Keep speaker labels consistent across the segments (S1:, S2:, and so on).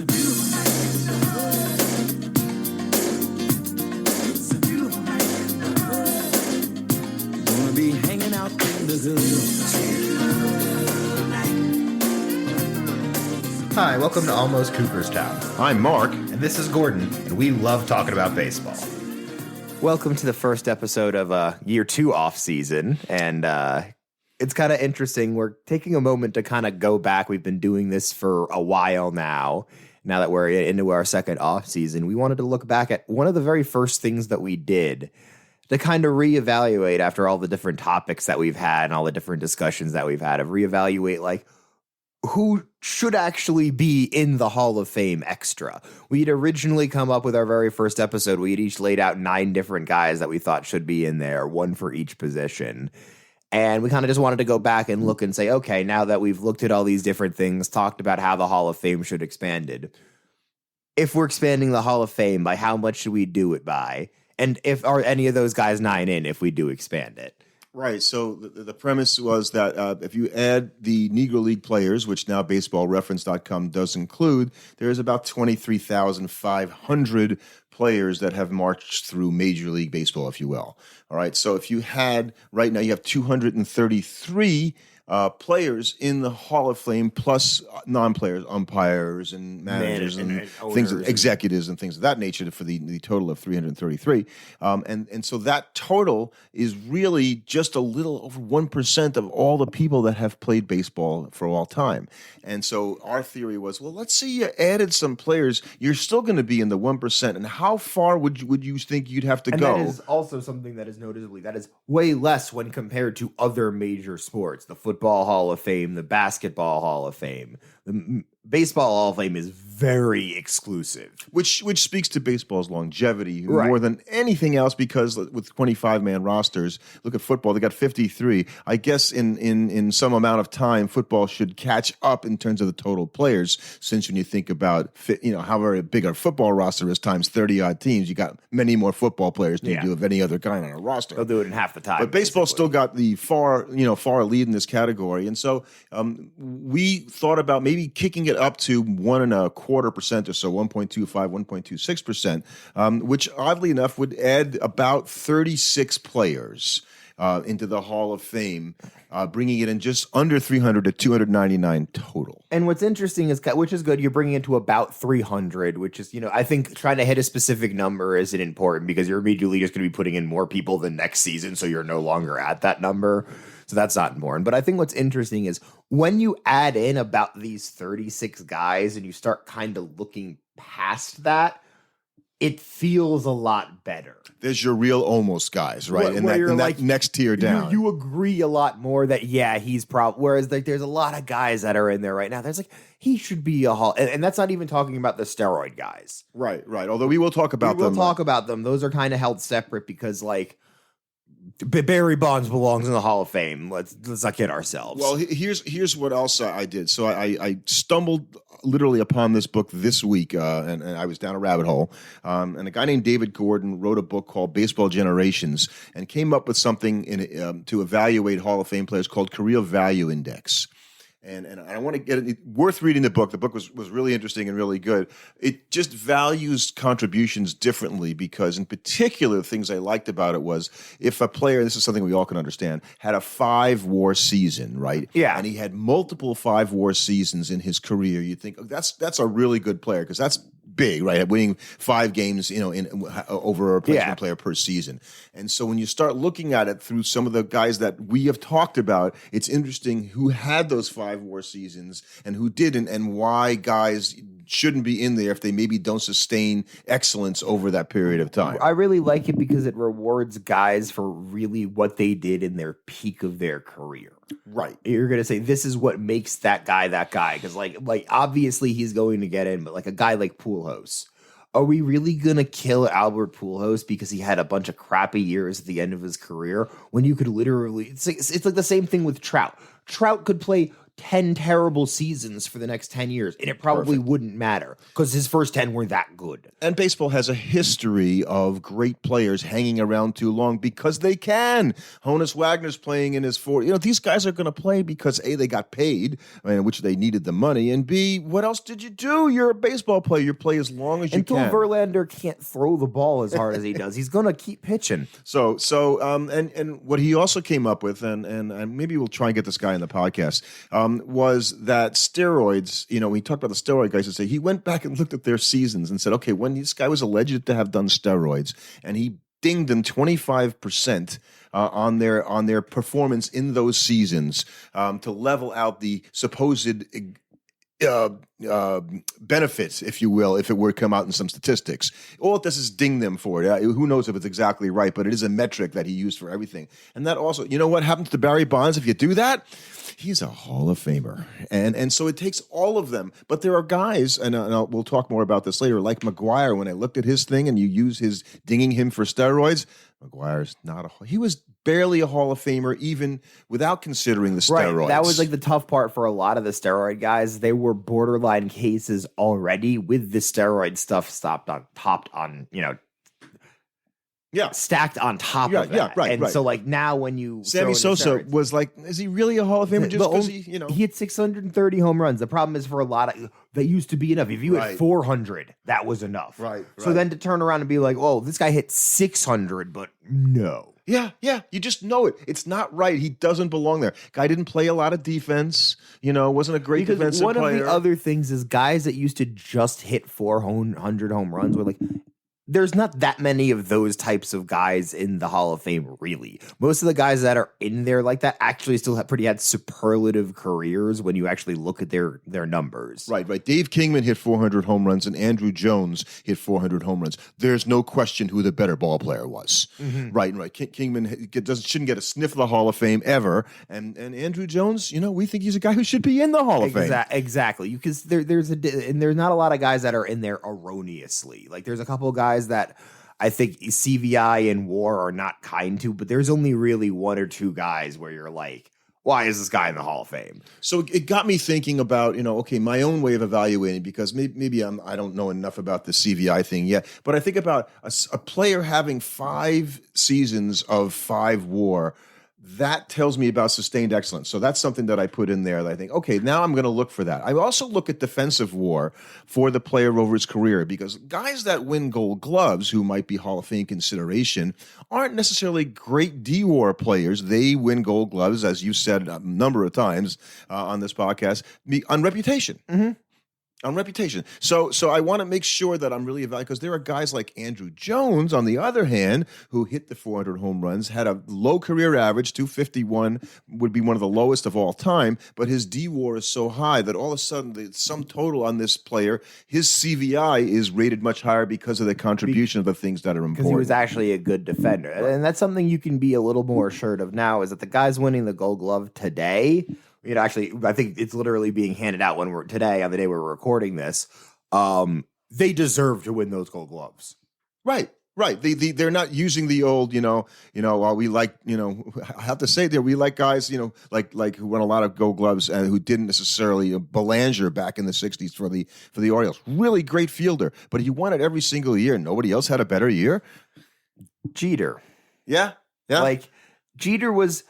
S1: a beautiful night in the hood. It's a beautiful night in the hood. Gonna be hanging out in the hood.
S2: Hi, welcome to Almost Cooperstown.
S3: I'm Mark.
S2: And this is Gordon, and we love talking about baseball.
S4: Welcome to the first episode of year 2 off season, and it's kind of interesting. We're taking a moment to kind of go back. We've been doing this for a while now. Now that we're into our second off season, we wanted to look back at one of the very first things that we did to kind of reevaluate after all the different topics that we've had and all the different discussions that we've had, of reevaluate like who should actually be in the Hall of Fame extra. We'd originally come up with our very first episode. We had each laid out 9 different guys that we thought should be in there, one for each position. And we kind of just wanted to go back and look and say, okay, now that we've looked at all these different things, talked about how the Hall of Fame should expanded, if we're expanding the Hall of Fame, by how much should we do it by? And if are any of those guys 9 in if we do expand it?
S3: Right. So the premise was that if you add the Negro League players, which now baseballreference.com does include, there's about 23,500 players that have marched through Major League Baseball, if you will. All right. So if you had, right now you have 233 players in the Hall of Fame, plus non-players, umpires and managers and things, executives and things of that nature, for the total of 333. And so that total is really just a little over 1% of all the people that have played baseball for all time. And so our theory was, well, let's say you added some players, you're still going to be in the 1%. And how far would you think you'd have to go?
S4: And that is also something that is noticeably, that is way less when compared to other major sports. The football Hall of Fame, the basketball Hall of Fame, the baseball Hall of Fame is very exclusive,
S3: which speaks to baseball's longevity more than anything else. Because with 25-man rosters, look at football; they got 53. I guess in some amount of time, football should catch up in terms of the total players. Since when you think about how very big our football roster is times 30-odd teams, you got many more football players than you do of any other kind on a roster.
S4: They'll do it in half the time.
S3: But baseball still got the far lead in this category, and so we thought about maybe kicking it up to 1.25% or so, 1.25, 1.26%, which oddly enough would add about 36 players into the Hall of Fame, bringing it in just under 300 to 299 total.
S4: And what's interesting is, which is good, you're bringing it to about 300, which is, I think trying to hit a specific number isn't important because you're immediately just going to be putting in more people the next season, so you're no longer at that number. So that's not important. But I think what's interesting is when you add in about these 36 guys and you start kind of looking past that, it feels a lot better.
S3: There's your real almost guys, right? And that next tier down.
S4: You agree a lot more that, he's probably, whereas there's a lot of guys that are in there right now. There's he should be a Hall. And that's not even talking about the steroid guys.
S3: Right. Although we will talk about them.
S4: We'll talk about them. Those are kind of held separate because, Barry Bonds belongs in the Hall of Fame. Let's not kid ourselves.
S3: Well, here's what else I did. So I stumbled literally upon this book this week, and I was down a rabbit hole. And a guy named David Gordon wrote a book called Baseball Generations and came up with something to evaluate Hall of Fame players called Career Value Index. And I want to get it worth reading the book. The book was really interesting and really good. It just values contributions differently because, in particular, the things I liked about it was if a player, this is something we all can understand, had a 5-WAR season, right?
S4: Yeah.
S3: And he had multiple 5-WAR seasons in his career, you think, that's a really good player because that's big, right? Winning 5 games, over a replacement player per season. And so when you start looking at it through some of the guys that we have talked about, it's interesting who had those 5-WAR seasons and who didn't, and why guys shouldn't be in there if they maybe don't sustain excellence over that period of time.
S4: I really like it because it rewards guys for really what they did in their peak of their career.
S3: Right.
S4: You're going to say, this is what makes that guy that guy. Because, obviously he's going to get in, but a guy like Pujols, are we really going to kill Albert Pujols because he had a bunch of crappy years at the end of his career when you could literally – it's like the same thing with Trout. Trout could play 10 terrible seasons for the next 10 years, and it probably wouldn't matter because his first 10 were that good.
S3: And baseball has a history of great players hanging around too long because they can. Honus Wagner's playing in his 40s. These guys are going to play because A, they got paid, which they needed the money, and B, what else did you do? You're a baseball player. You play as long as you
S4: Until
S3: can.
S4: Verlander can't throw the ball as hard as he does, he's going to keep pitching.
S3: And what he also came up with, and maybe we'll try and get this guy in the podcast, was that steroids, we talked about the steroid guys, he went back and looked at their seasons and said, okay, when this guy was alleged to have done steroids, and he dinged them 25% on their performance in those seasons to level out the supposed benefits, if you will, if it were to come out in some statistics. All it does is ding them for it. Who knows if it's exactly right, but it is a metric that he used for everything. And that also, what happens to Barry Bonds if you do that? He's a Hall of Famer. And so it takes all of them. But there are guys, and we'll talk more about this later, like McGuire, when I looked at his thing and you use his dinging him for steroids, McGuire's he was barely a Hall of Famer even without considering the steroids.
S4: Right. That was like the tough part for a lot of the steroid guys. They were borderline cases already with the steroid stuff stacked on top of that.
S3: Yeah, right.
S4: So like now when you
S3: Sammy Sosa was like, is he really a Hall of Famer just because he
S4: hit 630 home runs. The problem is for a lot of that used to be enough. If you hit 400, that was enough.
S3: Right.
S4: So then to turn around and be like, oh, this guy hit 600, but no.
S3: Yeah. You just know it. It's not right. He doesn't belong there. Guy didn't play a lot of defense. Wasn't a great defensive player.
S4: One of the other things is guys that used to just hit 400 home runs were like, there's not that many of those types of guys in the Hall of Fame, really. Most of the guys that are in there like that actually still had superlative careers when you actually look at their numbers.
S3: Right. Dave Kingman hit 400 home runs and Andrew Jones hit 400 home runs. There's no question who the better ball player was. Mm-hmm. Right. Kingman shouldn't get a sniff of the Hall of Fame ever. And Andrew Jones, we think he's a guy who should be in the Hall of Fame.
S4: Exactly. Because there's not a lot of guys that are in there erroneously. Like there's a couple of guys that I think CVI and WAR are not kind to, but there's only really one or two guys where you're like, why is this guy in the Hall of Fame?
S3: So it got me thinking about, my own way of evaluating, because maybe I don't know enough about the CVI thing yet, but I think about a player having 5 seasons of 5 WAR. That tells me about sustained excellence. So that's something that I put in there that I think, okay, now I'm going to look for that. I also look at defensive WAR for the player over his career, because guys that win Gold Gloves, who might be Hall of Fame consideration, aren't necessarily great D-WAR players. They win Gold Gloves, as you said a number of times on this podcast, on reputation. Mm-hmm. On reputation. So I want to make sure that I'm really evaluating, because there are guys like Andrew Jones, on the other hand, who hit the 400 home runs, had a low career average, 251 would be one of the lowest of all time, but his D-WAR is so high that all of a sudden the sum total on this player, his CVI is rated much higher because of the contribution of the things that are important.
S4: Because he was actually a good defender. Right. And that's something you can be a little more assured of now, is that the guys winning the Gold Glove today, actually, I think it's literally being handed out on the day we're recording this. They deserve to win those Gold Gloves.
S3: Right. They're not using the old, we like, I have to say there, we like guys, like who won a lot of Gold Gloves and who didn't necessarily, Belanger back in the 60s for the Orioles. Really great fielder, but he won it every single year. Nobody else had a better year.
S4: Jeter.
S3: Yeah.
S4: Like, Jeter was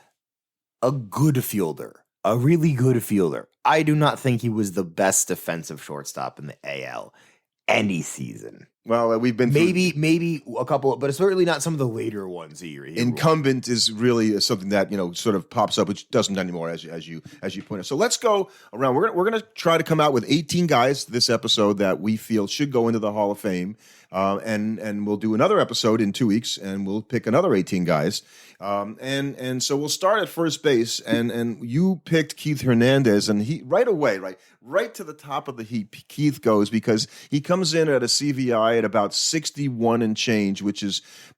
S4: a good fielder. A really good fielder. I do not think he was the best defensive shortstop in the AL any season.
S3: Well, we've been
S4: maybe a couple, but it's certainly not some of the later ones.
S3: Incumbent is really something that sort of pops up, which doesn't anymore, as you point out. So let's go around. We're gonna try to come out with 18 guys this episode that we feel should go into the Hall of Fame, and we'll do another episode in 2 weeks, and we'll pick another 18 guys. And so we'll start at first base, and you picked Keith Hernandez, and he right away, right to the top of the heap, Keith goes, because he comes in at a CVI at about 61 and change, which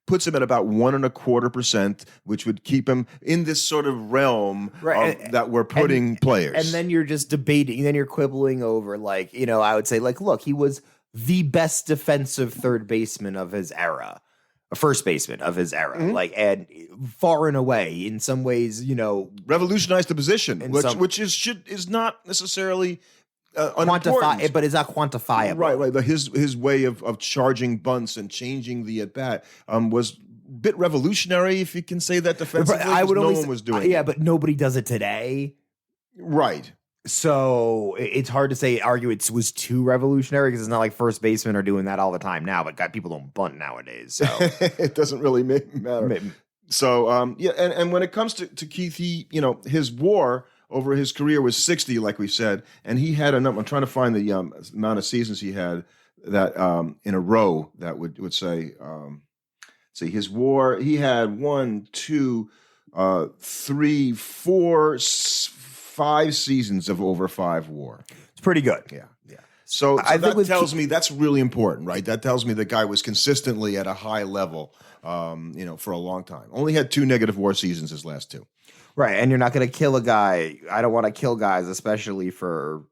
S3: puts him at about 1.25%, which would keep him in this sort of realm that we're putting players.
S4: And then you're just debating, then you're quibbling over, I would say, look, he was the best defensive third baseman of his era. a first baseman of his era, and far and away in some ways,
S3: revolutionized the position, which is not necessarily
S4: quantify, but it's not quantifiable.
S3: Right. His way of charging bunts and changing the at bat was a bit revolutionary, if you can say that defensively. No one was doing it.
S4: But nobody does it today.
S3: Right.
S4: So it's hard to argue it was too revolutionary because it's not like first basemen are doing that all the time now, but people don't bunt nowadays. So
S3: it doesn't really matter. So, and when it comes to Keith, his WAR over his career was 60, like we said, and he had a number. I'm trying to find the amount of seasons he had that in a row that would say, see his WAR. He had 1, 2, 3, 4, 5 seasons of over 5 WAR.
S4: It's pretty good.
S3: Yeah. So that tells me that's really important, right? That tells me the guy was consistently at a high level, for a long time. Only had 2 negative WAR seasons his last 2.
S4: Right, and you're not going to kill a guy. I don't want to kill guys, especially for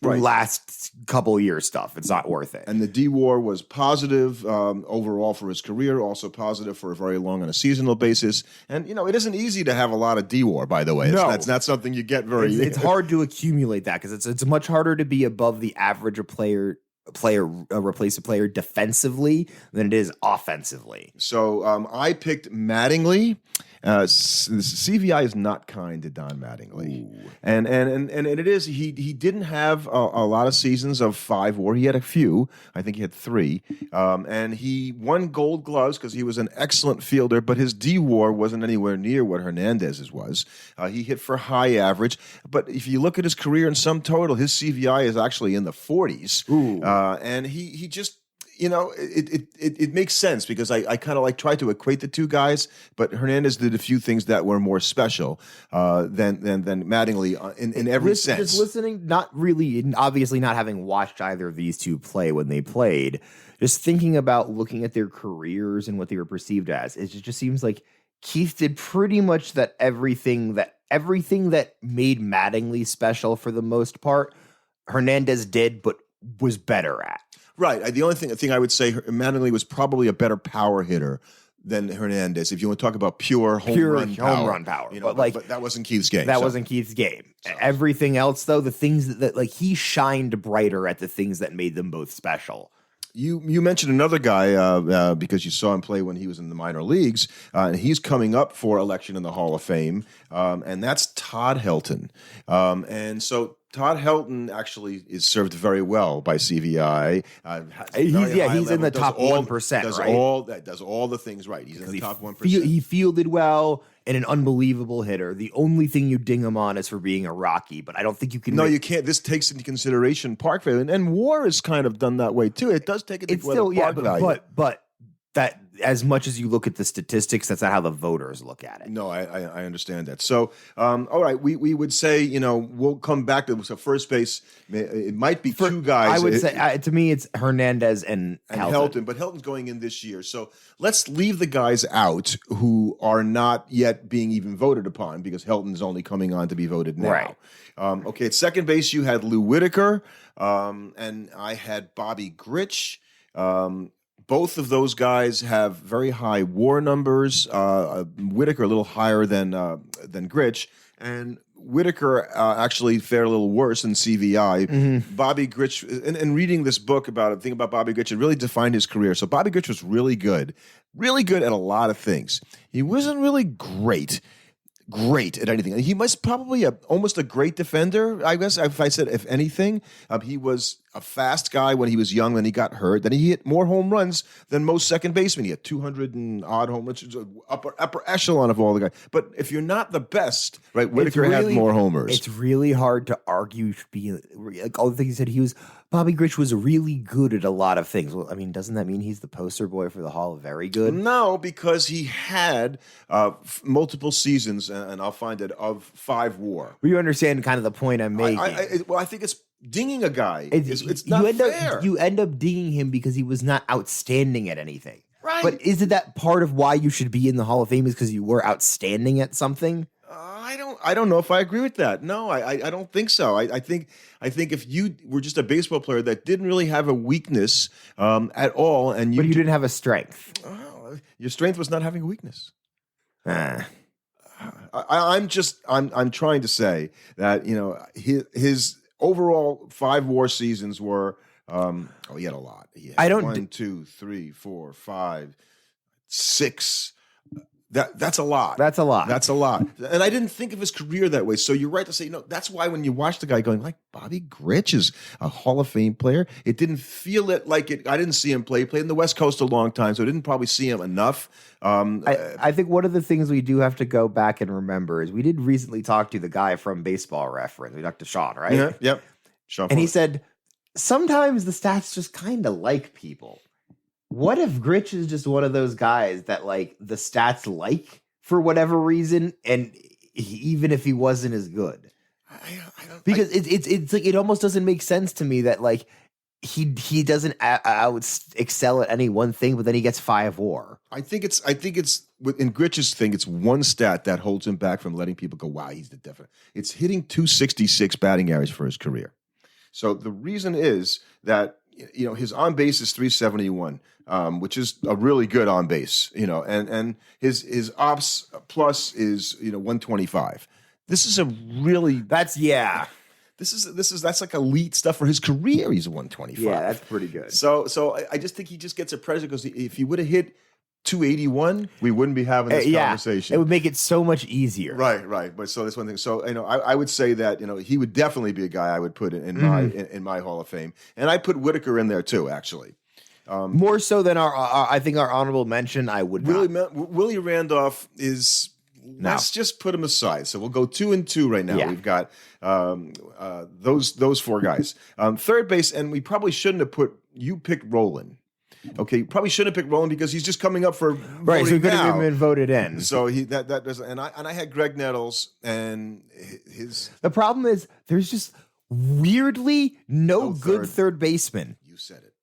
S4: last couple years stuff. It's not worth it.
S3: And the D-WAR was positive overall for his career, also positive for very long on a seasonal basis. And, it isn't easy to have a lot of D-WAR, by the way. That's not something you get very
S4: It's hard to accumulate that because it's much harder to be above the average replace a player defensively than it is offensively.
S3: So I picked Mattingly. CVI is not kind to Don Mattingly. Ooh. And it is he didn't have a lot of seasons of 5 WAR. He had a few. I think he had 3. And he won Gold Gloves because he was an excellent fielder, but his D-WAR wasn't anywhere near what Hernandez's was. He hit for high average, but if you look at his career in sum total, his CVI is actually in the 40s.
S4: Ooh.
S3: And he just it makes sense because I kind of try to equate the two guys, but Hernandez did a few things that were more special than Mattingly in every sense.
S4: Just listening, not really, and obviously not having watched either of these two play when they played, just thinking about looking at their careers and what they were perceived as, it just seems like Keith did pretty much everything that made Mattingly special for the most part, Hernandez did, but was better at.
S3: Right. The only thing I would say, Mattingly was probably a better power hitter than Hernandez. If you want to talk about pure home run power, but that wasn't Keith's game.
S4: Wasn't Keith's game. So. Everything else, though, the things that he shined brighter at the things that made them both special.
S3: You mentioned another guy because you saw him play when he was in the minor leagues, and he's coming up for election in the Hall of Fame, and that's Todd Helton. And so Todd Helton actually is served very well by CVI.
S4: He's in the top 1%.
S3: Does all the things right. He's in the top 1%.
S4: He fielded well and an unbelievable hitter. The only thing you ding him on is for being a Rocky, but I don't think you can.
S3: No, you can't. This takes into consideration park value, and WAR is kind of done that way too. It does take into consideration park value,
S4: but that as much as you look at the statistics, that's not how the voters look at it.
S3: No, I understand that. So, all right, we would say, we'll come back to first base. It might be two guys.
S4: I would say, to me, it's Hernandez and
S3: Helton. But Helton's going in this year. So let's leave the guys out who are not yet being even voted upon because Helton's only coming on to be voted now.
S4: Right.
S3: Okay, at second base, you had Lou Whitaker, and I had Bobby Grich. Both of those guys have very high WAR numbers. Whitaker a little higher than Grich, and Whitaker actually fared a little worse than CVI. Mm-hmm. Bobby Grich, and reading this book thinking about Bobby Grich, it really defined his career. So Bobby Grich was really good at a lot of things. He wasn't really great at anything. He was probably almost a great defender, I guess, if anything. He was a fast guy when he was young, then he got hurt. Then he hit more home runs than most second basemen. He had 200 and odd home runs, upper echelon of all the guys. But if you're not the best, right, Whitaker had more homers.
S4: It's really hard to argue all the things he said. Bobby Grich was really good at a lot of things. Well, I mean, doesn't that mean he's the poster boy for the Hall of Very Good?
S3: No, because he had multiple seasons, and I'll find it, of 5 WAR.
S4: Well, you understand kind of the point I'm making.
S3: I think it's dinging a guy. It's not fair.
S4: You end up dinging him because he was not outstanding at anything.
S3: Right.
S4: But isn't that part of why you should be in the Hall of Fame is because you were outstanding at something?
S3: I don't know if I agree with that. No, I don't think so. I think if you were just a baseball player that didn't really have a weakness at all, but
S4: you didn't have a strength.
S3: your strength was not having a weakness.
S4: Eh.
S3: I'm trying to say that his overall 5 WAR seasons were he had a lot. He had
S4: I don't
S3: 1, 2, 3, 4, 5, 6. That's a lot.
S4: That's a lot.
S3: That's a lot. And I didn't think of his career that way. So you're right to say, that's why when you watch the guy going like Bobby Grich is a Hall of Fame player, it didn't feel it like it. I didn't see him play. He played in the West Coast a long time, so I didn't probably see him enough.
S4: I think one of the things we do have to go back and remember is we did recently talk to the guy from Baseball Reference. We talked to Sean, right?
S3: Yeah, yep. Sean
S4: and he
S3: Ford.
S4: said, sometimes the stats just kind of like people. What if Grich is just one of those guys that like the stats like for whatever reason, and even if he wasn't as good, because it's like it almost doesn't make sense to me that like he doesn't excel at any one thing, but then he gets 5 WAR.
S3: I think it's in Grich's thing. It's one stat that holds him back from letting people go, wow, he's the definite. It's hitting 266 batting average for his career. So the reason is that his on base is 371, which is a really good on base. And his ops plus is 125. This is a really
S4: That's
S3: that's like elite stuff for his career. He's 125.
S4: Yeah, that's pretty good.
S3: So I just think he just gets a pressure because if he would have hit 281, we wouldn't be having this conversation.
S4: It would make it so much easier.
S3: Right. But so that's one thing. So I would say that he would definitely be a guy I would put in my Hall of Fame, and I put Whitaker in there too. Actually,
S4: more so than our I think our honorable mention. I would not.
S3: Willie Randolph is.
S4: No.
S3: Let's just put him aside. So we'll go 2 and 2 right now.
S4: Yeah.
S3: We've got those 4 guys. Third base, and we probably shouldn't have put. You picked Roland. Okay, you probably shouldn't have picked Roland because he's just coming up for
S4: Right, so he could have
S3: now.
S4: been voted in.
S3: So that doesn't. And I had Greg Nettles and his.
S4: The problem is there's just weirdly no
S3: No
S4: good third baseman.
S3: You said it.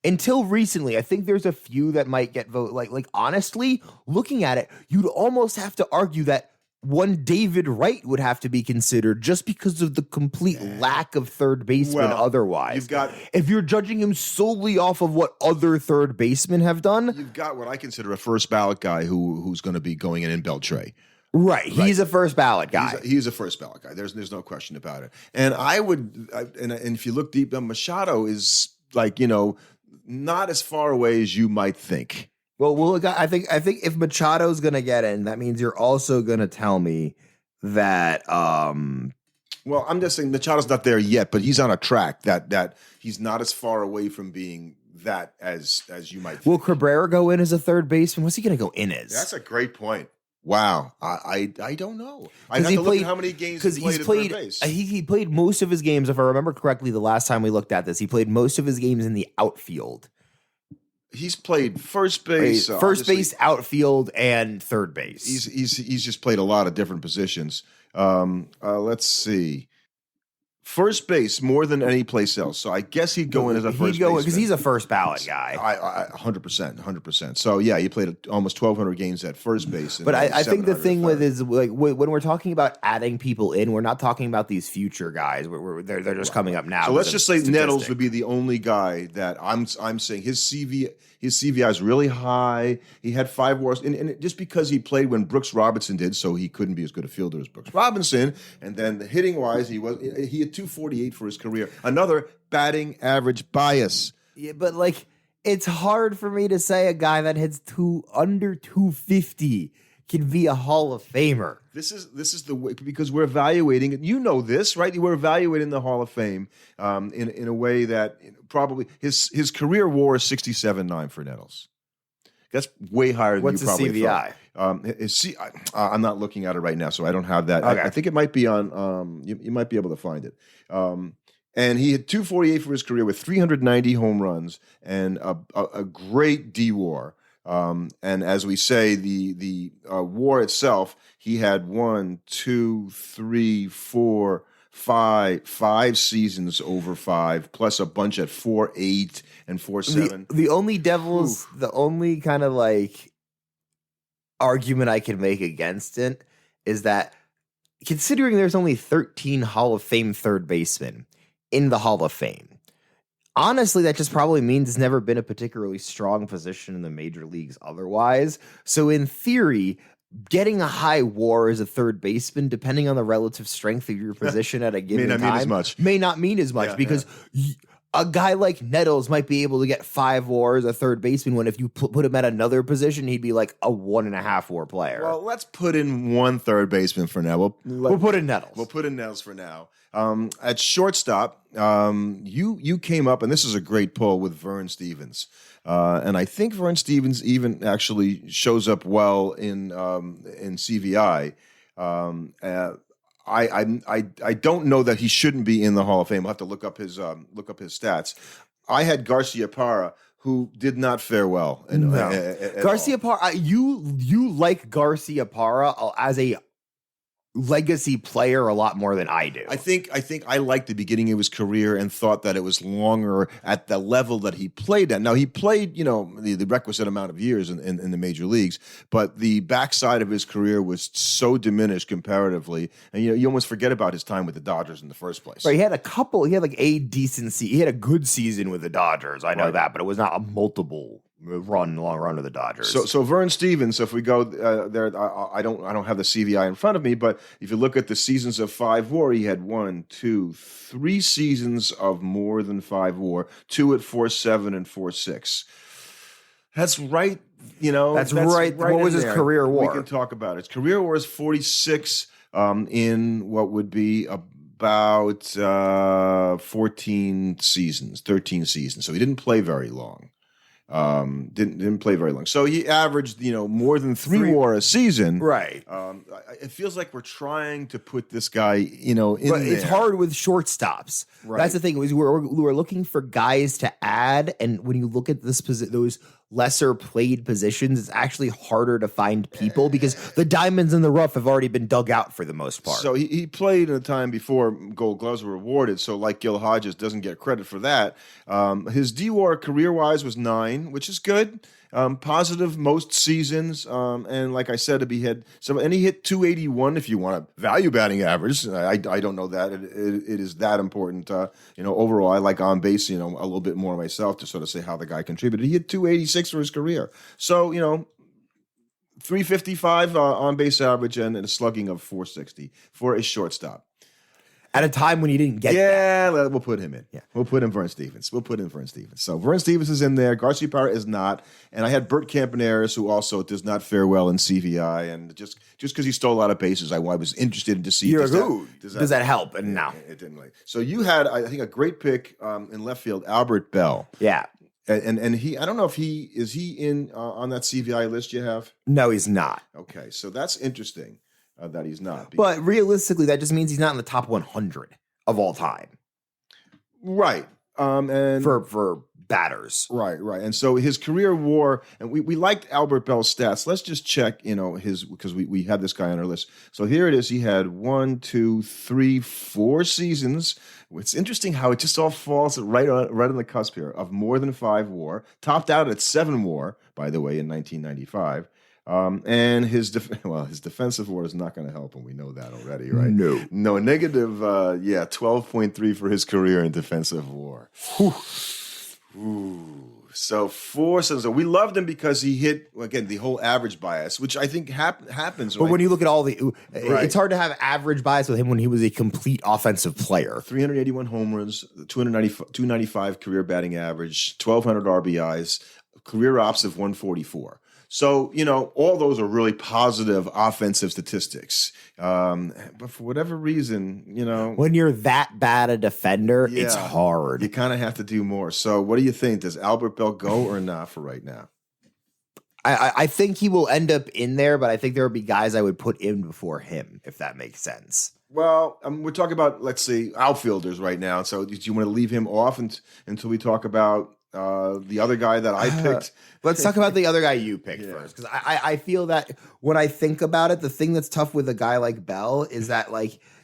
S4: Until recently, I think there's a few that might get voted. Like honestly, looking at it, you'd almost have to argue that one David Wright would have to be considered just because of the complete lack of third baseman otherwise.
S3: You've got,
S4: if you're judging him solely off of what other third basemen have done,
S3: you've got what I consider a first ballot guy who's going to be going in Beltray.
S4: Right. He's a first ballot guy.
S3: He's a first ballot guy. There's no question about it. And and if you look deep, Machado is like, not as far away as you might think.
S4: Well, I think if Machado's gonna get in, that means you're also gonna tell me that.
S3: Well, I'm just saying Machado's not there yet, but he's on a track that he's not as far away from being that as you might think.
S4: Will Cabrera go in as a third baseman? What's he gonna go in as?
S3: That's a great point. Wow, I don't know. I have to look at how many games he played at third base.
S4: He played most of his games, if I remember correctly. The last time we looked at this, he played most of his games in the outfield.
S3: He's played first base,
S4: outfield, and third base.
S3: He's just played a lot of different positions. Let's see. First base more than any place else. So I guess he'd go in as a first baseman.
S4: Because he's a first ballot guy.
S3: 100%. So yeah, he played almost 1,200 games at first base.
S4: But I think the thing with is like when we're talking about adding people in, we're not talking about these future guys. They're just coming up now.
S3: So let's just say Nettles would be the only guy that I'm saying his CVI is really high. He had 5 WARs, and just because he played when Brooks Robinson did, so he couldn't be as good a fielder as Brooks Robinson. And then the hitting wise, he had 248 for his career. Another batting average bias.
S4: Yeah, but like it's hard for me to say a guy that hits under 250 can be a Hall of Famer.
S3: This is the way, because we're evaluating it. You know this, right? We're evaluating the Hall of Fame in a way that probably his career WAR is 67.9 for Nettles. That's way higher than
S4: What's
S3: you probably
S4: CVI?
S3: Thought. I'm not looking at it right now, so I don't have that.
S4: Okay.
S3: I think it might be on. You might be able to find it. And he had 248 for his career with 390 home runs and a great D WAR. And as we say, the WAR itself, he had 1, 2, 3, 4, 5 seasons over 5, plus a bunch at 4, 8, and 4, 7.
S4: The only the only kind of like argument I can make against it is that considering there's only 13 Hall of Fame third basemen in the Hall of Fame, Honestly, that just probably means it's never been a particularly strong position in the major leagues otherwise. So in theory, getting a high WAR as a third baseman, depending on the relative strength of your position at a given
S3: not
S4: time,
S3: mean as much.
S4: may not mean as much because a guy like Nettles might be able to get 5 WAR as a third baseman when if you put him at another position, he'd be like a 1.5 WAR player.
S3: Well, let's put in one third baseman for now.
S4: We'll put in Nettles.
S3: We'll put in Nettles for now. At shortstop, you came up, and this is a great pull with Vern Stevens. And I think Vern Stevens even actually shows up well in CVI. I don't know that he shouldn't be in the Hall of Fame. I'll have to look up his stats. I had Garcia Parra, who did not fare well.
S4: Garcia Parra, you like Garcia Parra as a legacy player a lot more than I do.
S3: I think I liked the beginning of his career and thought that it was longer at the level that he played at. Now he played, the requisite amount of years in the major leagues, but the backside of his career was so diminished comparatively, and you almost forget about his time with the Dodgers in the first place.
S4: Right, he had like a decent season. He had a good season with the Dodgers. I know that, but it was not a long run with the Dodgers.
S3: So Vern Stevens, if we go there, I don't have the CVI in front of me, but if you look at the seasons of 5 WAR, he had 1, 2, 3 seasons of more than 5 WAR, 2 at 4.7 and 4.6. That's right. That's right.
S4: What was his career WAR?
S3: We can talk about it. His career WAR is 46 in what would be about 13 seasons. So he didn't play very long. Didn't play very long. So he averaged, more than 3 WAR a season.
S4: Right.
S3: It feels like we're trying to put this guy, in there.
S4: It's hard with shortstops. Right. That's the thing. We're looking for guys to add, and when you look at those lesser played positions, it's actually harder to find people because the diamonds in the rough have already been dug out for the most part.
S3: So he played in a time before Gold Gloves were awarded. So like Gil Hodges doesn't get credit for that. His DWAR career-wise was 9, which is good. Positive most seasons, and like I said, he hit 281. If you want a value batting average, I don't know that it is that important. Overall, I like on base, a little bit more myself to sort of say how the guy contributed. He hit 286 for his career, so 355 on base average and a slugging of 460 for a shortstop.
S4: At a time when he didn't get that.
S3: We'll put him in. Yeah. We'll put in Vern Stevens. So Vern Stevens is in there. Garcia Parra is not. And I had Bert Campaneris, who also does not fare well in CVI. And just because he stole a lot of bases, I was interested to see.
S4: Does that help? And no.
S3: It didn't. So you had, I think, a great pick in left field, Albert Bell.
S4: Yeah.
S3: And he, I don't know if is he in on that CVI list you have?
S4: No, he's not.
S3: Okay. So that's interesting. That he's not.
S4: But realistically, that just means he's not in the top 100 of all time.
S3: Right. And
S4: for batters.
S3: Right. And so his career WAR, and we liked Albert Bell's stats. Let's just check, his, because we had this guy on our list. So here it is. He had 1, 2, 3, 4 seasons. It's interesting how it just all falls right on the cusp here of more than 5 WAR. Topped out at 7 WAR, by the way, in 1995. And his defensive WAR is not going to help him. We know that already, right? No, negative, 12.3 for his career in defensive WAR. Ooh. So 4 seasons. We loved him because he hit, again, the whole average bias, which I think happens.
S4: But when you look at it's hard to have average bias with him when he was a complete offensive player.
S3: 381 home runs, 295 career batting average, 1,200 RBIs, career ops of 144. So, all those are really positive offensive statistics. But for whatever reason,
S4: when you're that bad a defender, it's hard.
S3: You kind of have to do more. So what do you think? Does Albert Bell go or not for right now?
S4: I think he will end up in there, but I think there would be guys I would put in before him, if that makes sense.
S3: Well, we're talking about, let's say, outfielders right now. So do you want to leave him off until we talk about the other guy that I picked?
S4: Let's talk about the other guy you picked first, because I feel that when I think about it, the thing that's tough with a guy like Bell is that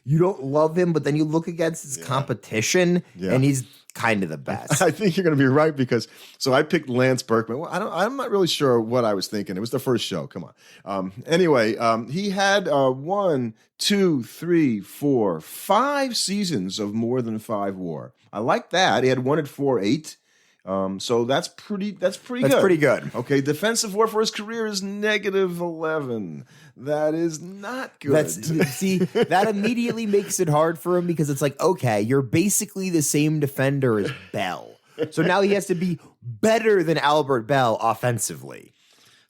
S4: you don't love him, but then you look against his competition, and he's kind of the best.
S3: I think you're going to be right because I picked Lance Berkman. Well, I'm not really sure what I was thinking. It was the first show. Come on. Anyway, he had 1, 2, 3, 4, 5 seasons of more than 5 WAR. I like that. He had 1 at 4.8. So that's pretty good.
S4: That's pretty good.
S3: Okay, defensive WAR for his career is -11. That is not good.
S4: See, that immediately makes it hard for him because it's like, okay, you're basically the same defender as Bell. So now he has to be better than Albert Bell offensively.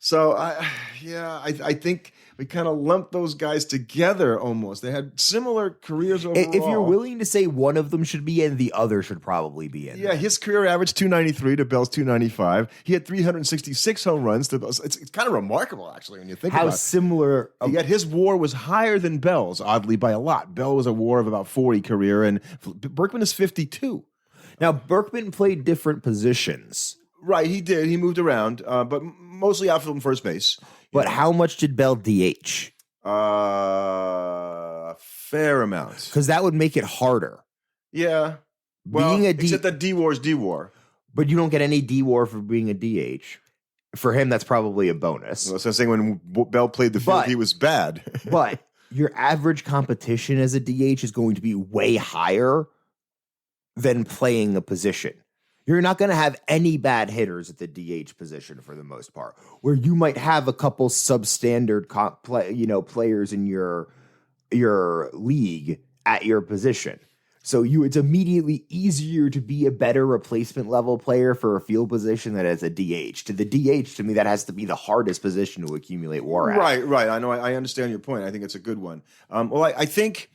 S3: So I think we kind of lumped those guys together almost. They had similar careers overall.
S4: If you're willing to say one of them should be in, the other should probably be in.
S3: Yeah, his career average 293 to Bell's 295. He had 366 home runs to Bell's. It's kind of remarkable, actually, when you think about it.
S4: How similar.
S3: Yet his WAR was higher than Bell's, oddly, by a lot. Bell was a WAR of about 40 career, and Berkman is 52.
S4: Now, Berkman played different positions.
S3: Right, he did. He moved around, but mostly outfield and first base.
S4: But how much did Bell DH?
S3: Fair amount.
S4: Because that would make it harder.
S3: Yeah. Well,
S4: Being a
S3: except that D-WAR is D-WAR.
S4: But you don't get any D-WAR for being a DH. For him, that's probably a bonus.
S3: Well, so I'm saying when Bell played the field, he was bad.
S4: But your average competition as a DH is going to be way higher than playing a position. You're not going to have any bad hitters at the DH position for the most part, where you might have a couple substandard players in your league at your position. So it's immediately easier to be a better replacement level player for a field position than as a DH. To the DH, to me, that has to be the hardest position to accumulate WAR at.
S3: Right. I know. I understand your point. I think it's a good one. I think.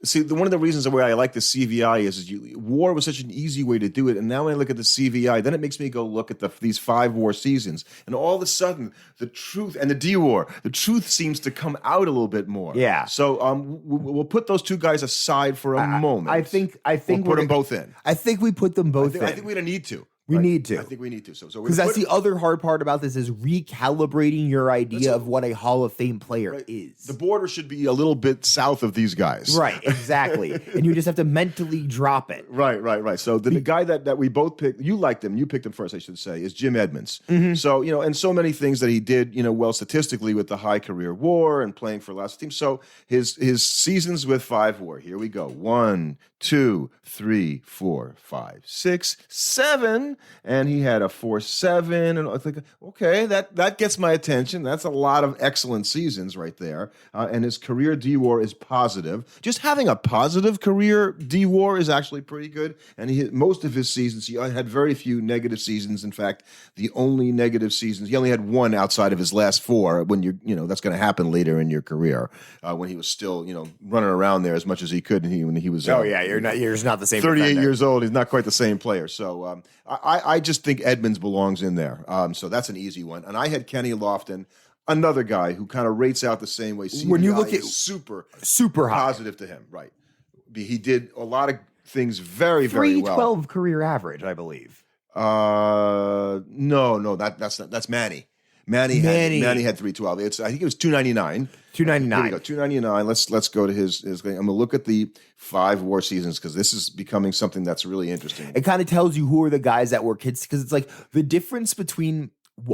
S3: See, one of the reasons why I like the CVI is WAR was such an easy way to do it, and now when I look at the CVI, then it makes me go look at these 5 WAR seasons, and all of a sudden, the truth and the D-WAR, the truth seems to come out a little bit more.
S4: Yeah.
S3: So we'll put those two guys aside for a moment.
S4: I think
S3: we'll put them both in.
S4: I think we put them both in.
S3: I think we don't need to.
S4: We need to.
S3: I think we need to. So
S4: because that's the other hard part about this is recalibrating your idea of what a Hall of Fame player is.
S3: The border should be a little bit south of these guys.
S4: Right, exactly. And you just have to mentally drop it.
S3: Right. So the guy that we both picked, you liked him, you picked him first, I should say, is Jim Edmonds.
S4: Mm-hmm.
S3: So, and so many things that he did, well statistically with the high career WAR and playing for lots of teams. So his seasons with 5 WAR, here we go. 1, 2, 3, 4, 5, 6, 7, and he had a 4.7, and I think, okay, that gets my attention. That's a lot of excellent seasons right there, and his career D-WAR is positive. Just having a positive career D-WAR is actually pretty good, and most of his seasons, he had very few negative seasons. In fact, the only negative seasons, he only had 1 outside of his last 4, when that's going to happen later in your career, when he was still, running around there as much as he could, and when he was...
S4: You're just not the same
S3: 38
S4: defender.
S3: years old, he's not quite the same player. So I just think Edmonds belongs in there. So that's an easy one. And I had Kenny Lofton, another guy who kind of rates out the same way. CVI
S4: when you look at
S3: super
S4: high.
S3: positive to him, right? He did a lot of things very, very well.
S4: 312 career average, I believe.
S3: No, that's Manny. Manny had 312. I think it was 299.
S4: 299.
S3: Here we go, 299. Let's go to his thing. I'm gonna look at the 5 WAR seasons because this is becoming something that's really interesting.
S4: It kind of tells you who are the guys that were kids because it's like the difference between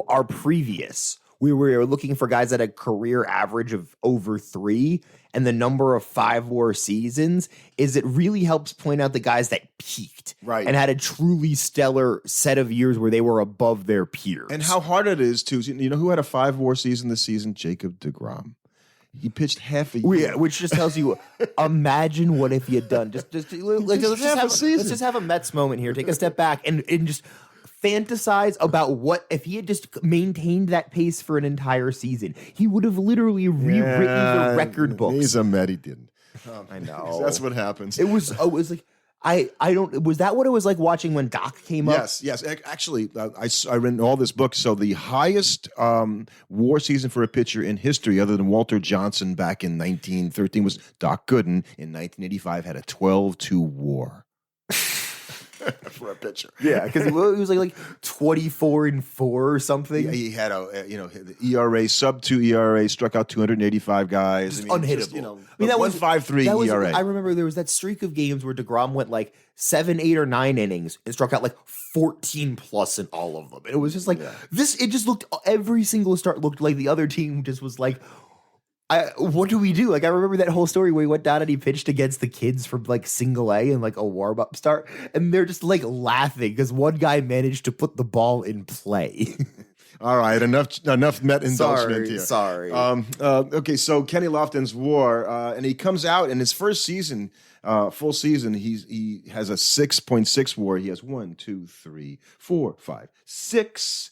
S4: our previous. We were looking for guys that had a career average of over 3 and the number of 5 WAR seasons is it really helps point out the guys that peaked and had a truly stellar set of years where they were above their peers.
S3: And how hard it is to, who had a 5 WAR season this season? Jacob deGrom. He pitched half a year.
S4: Which just tells you, imagine what if you had done. Let's just have a Mets moment here. Take a step back and just fantasize about what if he had just maintained that pace for an entire season. He would have literally rewritten the record books.
S3: He's a Met. He didn't.
S4: I know.
S3: That's what happens.
S4: It was like I don't. Was that what it was like watching when Doc came up?
S3: Yes. Actually, I read all this book. So the highest WAR season for a pitcher in history, other than Walter Johnson back in 1913, was Doc Gooden in 1985. Had a 12-2 WAR. for a pitcher.
S4: Yeah, because he was like 24-4 or something.
S3: Yeah, he had the ERA sub 2 ERA, struck out 285 guys.
S4: Unhittable.
S3: That 1.53 ERA.
S4: I remember there was that streak of games where DeGrom went like 7, 8, or 9 innings and struck out like 14 plus in all of them. And it was just like this. It just looked, every single start looked like the other team just was like, what do we do? Like, I remember that whole story where he went down and he pitched against the kids from like single A and like a warm up start. And they're just like laughing because one guy managed to put the ball in play.
S3: All right, enough Met indulgement here.
S4: Sorry.
S3: Okay, so Kenny Lofton's WAR, and he comes out in his first season, full season. He has a 6.6 WAR. He has 1, 2, 3, 4, 5, 6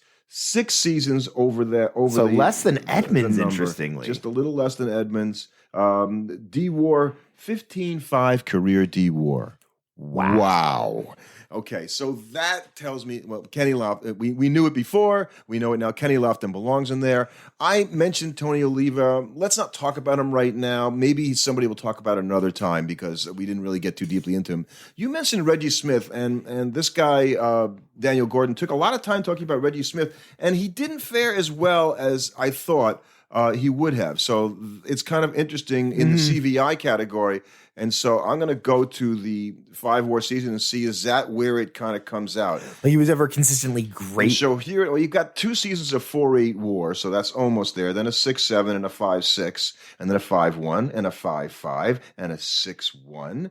S3: seasons over
S4: less than Edmonds, interestingly.
S3: Just a little less than Edmonds. D-WAR, 15.5 career D-WAR. Wow. Okay, so that tells me, well, Kenny Lofton, we knew it before. We know it now. Kenny Lofton belongs in there. I mentioned Tony Oliva. Let's not talk about him right now. Maybe somebody will talk about it another time because we didn't really get too deeply into him. You mentioned Reggie Smith, and this guy, Daniel Gordon, took a lot of time talking about Reggie Smith, and he didn't fare as well as I thought he would have. So it's kind of interesting in the CVI category. And so I'm going to go to the 5 WAR season and see, is that where it kind of comes out?
S4: Like he was ever consistently great.
S3: And so here, well, you've got 2 seasons of 4.8 WAR, so that's almost there. Then a 6.7 and a 5.6, and then a 5.1 and a 5.5 and a 6.1.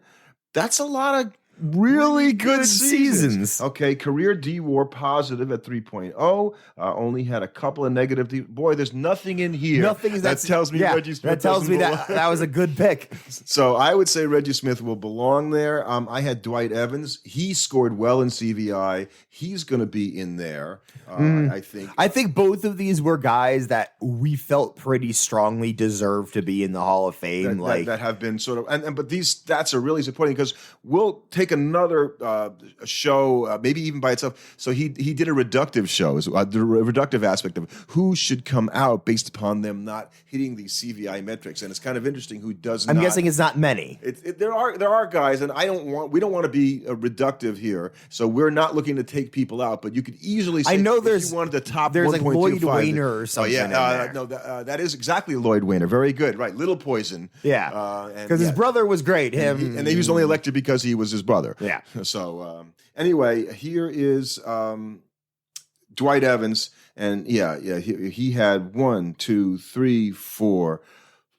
S3: That's a lot of really good seasons. Okay, career D-WAR positive at 3.0. Only had a couple of negative Boy, there's nothing in here. That tells me Reggie Smith.
S4: That tells me that was a good pick.
S3: So I would say Reggie Smith will belong there. I had Dwight Evans. He scored well in CVI. He's going to be in there. I think.
S4: I think both of these were guys that we felt pretty strongly deserved to be in the Hall of Fame.
S3: That have been sort of, but these stats are really supporting because we'll take another show, maybe even by itself. So he did a reductive show, the reductive aspect of who should come out based upon them not hitting these CVI metrics, and it's kind of interesting who does.
S4: I'm guessing it's not many.
S3: There are guys, and we don't want to be reductive here, so we're not looking to take people out. But you could easily say,
S4: I know
S3: if you wanted the top.
S4: There's like Lloyd
S3: 1.25,
S4: Wainer or something.
S3: That is exactly Lloyd Wainer. Very good, right? Little Poison.
S4: Yeah, because his brother was great.
S3: And he was only elected because he was his brother.
S4: Yeah.
S3: So anyway, here is Dwight Evans, and he had 1, 2, 3, 4,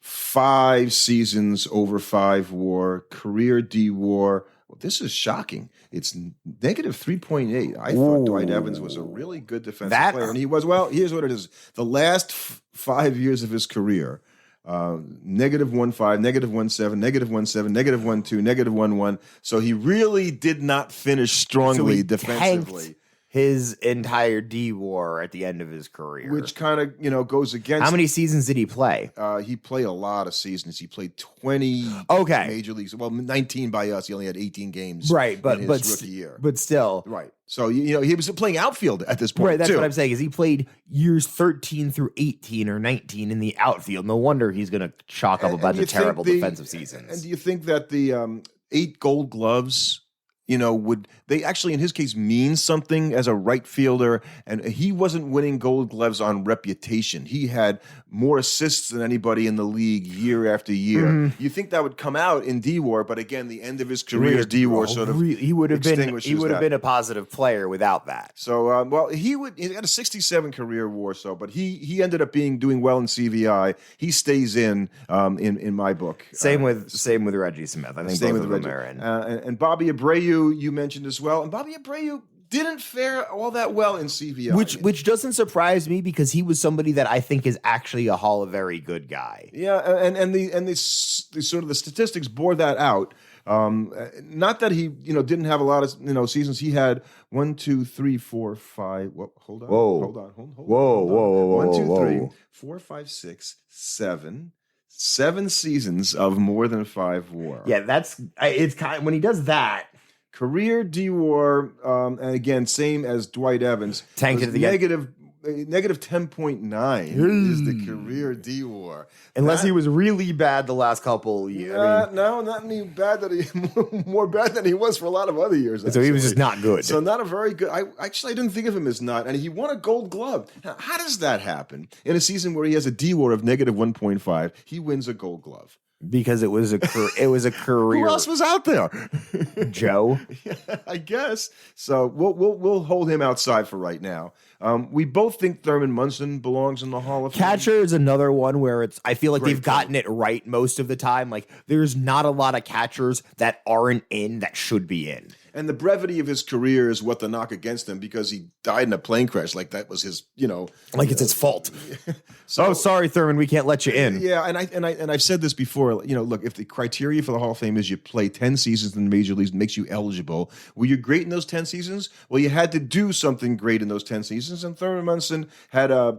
S3: 5 seasons over 5 WAR, career D-WAR. Well, this is shocking. It's negative 3.8. I thought Dwight Evans was a really good defensive player, and he was. Well, here's what it is: the last 5 years of his career. Negative 1.5, negative 1.7, negative 1.7, negative 1.2, negative 1.1. So he really did not finish strongly defensively.
S4: His entire D-WAR at the end of his career,
S3: which kind of goes against.
S4: How many seasons did he play?
S3: He played a lot of seasons. He played 20 major leagues. Well, 19 by us. He only had 18 games.
S4: Right, but
S3: in his rookie year.
S4: But still,
S3: right. So he was playing outfield at this point.
S4: Right, that's what I'm saying. Is he played years 13 through 18 or 19 in the outfield? No wonder he's going to chalk up a bunch of terrible defensive seasons.
S3: And do you think that the 8 Gold Gloves? Would they actually, in his case, mean something as a right fielder? And he wasn't winning Gold Gloves on reputation. He had more assists than anybody in the league year after year. You think that would come out in D-WAR, but again, the end of his career, D-WAR sort of
S4: he would have been a positive player without that.
S3: So, he had a 67 career WAR, but he ended up doing well in CVI. He stays in my book.
S4: Same with Reggie Smith. I think both of them are in.
S3: And Bobby Abreu, you mentioned as well, and Bobby Abreu didn't fare all that well in CVI,
S4: which doesn't surprise me because he was somebody that I think is actually a Hall of Very good guy.
S3: Yeah, and the sort of the statistics bore that out. Not that he didn't have a lot of seasons. He had 1, 2, 3, 4, 5. Whoa, hold on.
S4: Whoa.
S3: 1, 2, 3, 4, 5, 6, 7. 7 seasons of more than 5 WAR.
S4: Yeah, it's kind of, when he does that.
S3: Career D-WAR, and again, same as Dwight Evans.
S4: Tanked at the
S3: negative negative 10.9 is the career D-WAR.
S4: Unless he was really bad the last couple years.
S3: No, not any bad that he more bad than he was for a lot of other years.
S4: So he was just not good.
S3: So not a very good. I didn't think of him as not, and he won a Gold Glove. Now, how does that happen in a season where he has a D-WAR of negative 1.5? He wins a Gold Glove.
S4: Because it was a career.
S3: Who else was out there?
S4: Joe.
S3: Yeah, I guess. So we'll hold him outside for right now. We both think Thurman Munson belongs in the Hall of Fame.
S4: Catcher is another one where I feel like
S3: Great
S4: they've gotten it right most of the time. Like there's not a lot of catchers that aren't in that should be in.
S3: And the brevity of his career is what the knock against him, because he died in a plane crash. Like that was his,
S4: like it's his fault.
S3: So,
S4: sorry, Thurman, we can't let you in.
S3: Yeah, and I've said this before. Look, if the criteria for the Hall of Fame is you play 10 seasons in the major leagues, makes you eligible. Were you great in those 10 seasons? Well, you had to do something great in those 10 seasons. And Thurman Munson had a